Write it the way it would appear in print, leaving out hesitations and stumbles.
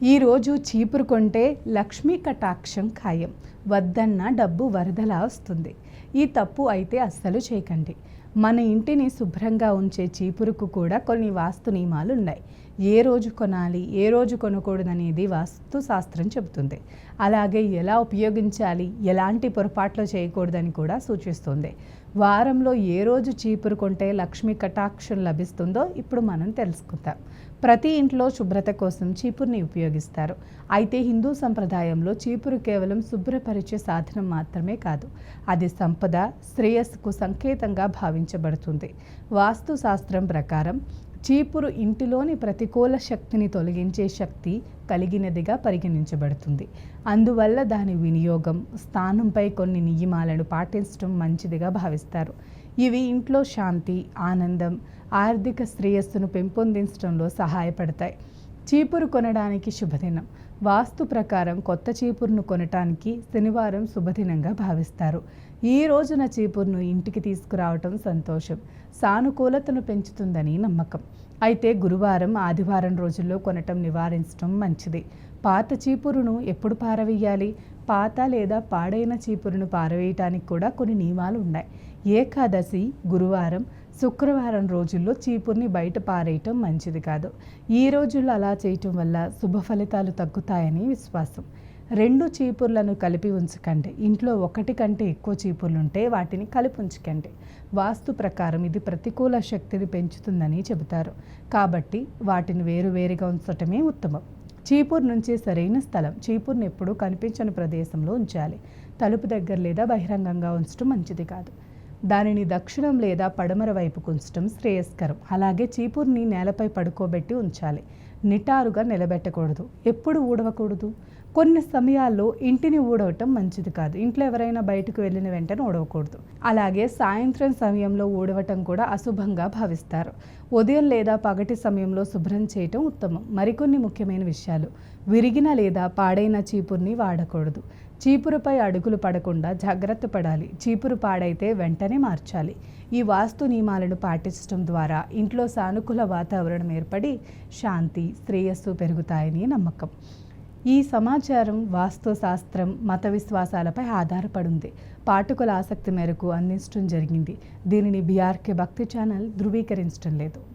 ఈరోజు చీపురు కొంటే లక్ష్మీ కటాక్షం ఖాయం, వద్దన్న డబ్బు వరదలా వస్తుంది. ఈ తప్పు అయితే అస్సలు చేయకండి. మన ఇంటిని శుభ్రంగా ఉంచే చీపురుకు కూడా కొన్ని వాస్తు నియమాలు ఉన్నాయి. ఏ రోజు కొనాలి, ఏ రోజు కొనకూడదనేది వాస్తు శాస్త్రం చెబుతుంది. అలాగే ఎలా ఉపయోగించాలి, ఎలాంటి పొరపాట్లు చేయకూడదని కూడా సూచిస్తుంది. వారంలో ఏ రోజు చీపురు కొంటే లక్ష్మీ కటాక్షం లభిస్తుందో ఇప్పుడు మనం తెలుసుకుందాం. ప్రతి ఇంట్లో శుభ్రత కోసం చీపురుని ఉపయోగిస్తారు. అయితే హిందూ సంప్రదాయంలో చీపురు కేవలం శుభ్రపరిచే సాధనం మాత్రమే కాదు, అది సంపద, శ్రేయస్సుకు సంకేతంగా భావించబడుతుంది. వాస్తు శాస్త్రం ప్రకారం చీపురు ఇంటిలోని ప్రతికూల శక్తిని తొలగించే శక్తి కలిగినదిగా పరిగణించబడుతుంది. అందువల్ల దాని వినియోగం, స్థానంపై కొన్ని నియమాలను పాటించడం మంచిదిగా భావిస్తారు. ఇవి ఇంట్లో శాంతి, ఆనందం, ఆర్థిక శ్రేయస్సును పెంపొందించడంలో సహాయపడతాయి. చీపురు కొనడానికి శుభదినం. వాస్తు ప్రకారం కొత్త చీపురును కొనటానికి శనివారం శుభదినంగా భావిస్తారు. ఈ రోజున చీపురును ఇంటికి తీసుకురావటం సంతోషం, సానుకూలతను పెంచుతుందని నమ్మకం. అయితే గురువారం, ఆదివారం రోజుల్లో కొనటం నివారించడం మంచిది. పాత చీపురును ఎప్పుడు పారవేయాలి? పాత లేదా పాడైన చీపురును పారవేయటానికి కూడా కొన్ని నియమాలు ఉన్నాయి. ఏకాదశి, గురువారం, శుక్రవారం రోజుల్లో చీపుర్ని బయట పారేయటం మంచిది కాదు. ఈ రోజుల్లో అలా చేయటం వల్ల శుభ ఫలితాలు తగ్గుతాయని విశ్వాసం. 2 చీపుర్లను కలిపి ఉంచకండి. ఇంట్లో 1 కంటే ఎక్కువ చీపుర్లుంటే వాటిని కలిపి ఉంచకండి. వాస్తు ప్రకారం ఇది ప్రతికూల శక్తిని పెంచుతుందని చెబుతారు. కాబట్టి వాటిని వేరువేరుగా ఉంచటమే ఉత్తమం. చీపురు నుంచి సరైన స్థలం. చీపురుని ఎప్పుడూ కనిపించని ప్రదేశంలో ఉంచాలి. తలుపు దగ్గర లేదా బహిరంగంగా ఉంచడం మంచిది కాదు. దానిని దక్షిణం లేదా పడమర వైపుకు ఉంచడం శ్రేయస్కరం. అలాగే చీపురుని నేలపై పడుకోబెట్టి ఉంచాలి. నిటారుగా నిలబెట్టకూడదు. ఎప్పుడు ఊడవకూడదు? కొన్ని సమయాల్లో ఇంటిని ఊడవటం మంచిది కాదు. ఇంట్లో ఎవరైనా బయటకు వెళ్ళిన వెంటనే ఊడవకూడదు. అలాగే సాయంత్రం సమయంలో ఊడవటం కూడా అశుభంగా భావిస్తారు. ఉదయం లేదా పగటి సమయంలో శుభ్రం చేయటం ఉత్తమం. మరికొన్ని ముఖ్యమైన విషయాలు. విరిగిన లేదా పాడైన చీపురుని వాడకూడదు. చీపురుపై అడుగులు పడకుండా జాగ్రత్త పడాలి. చీపురు పాడైతే వెంటనే మార్చాలి. ఈ వాస్తు నియమాలను పాటించడం ద్వారా ఇంట్లో సానుకూల వాతావరణం ఏర్పడి శాంతి, శ్రేయస్సు పెరుగుతాయని నమ్మకం. ఈ సమాచారం వాస్తు శాస్త్రం, మత విశ్వాసాలపై ఆధారపడింది. పాఠకుల ఆసక్తి మేరకు అందించడం జరిగింది. దీనిని బీఆర్కే భక్తి ఛానల్ ధృవీకరించడం లేదు.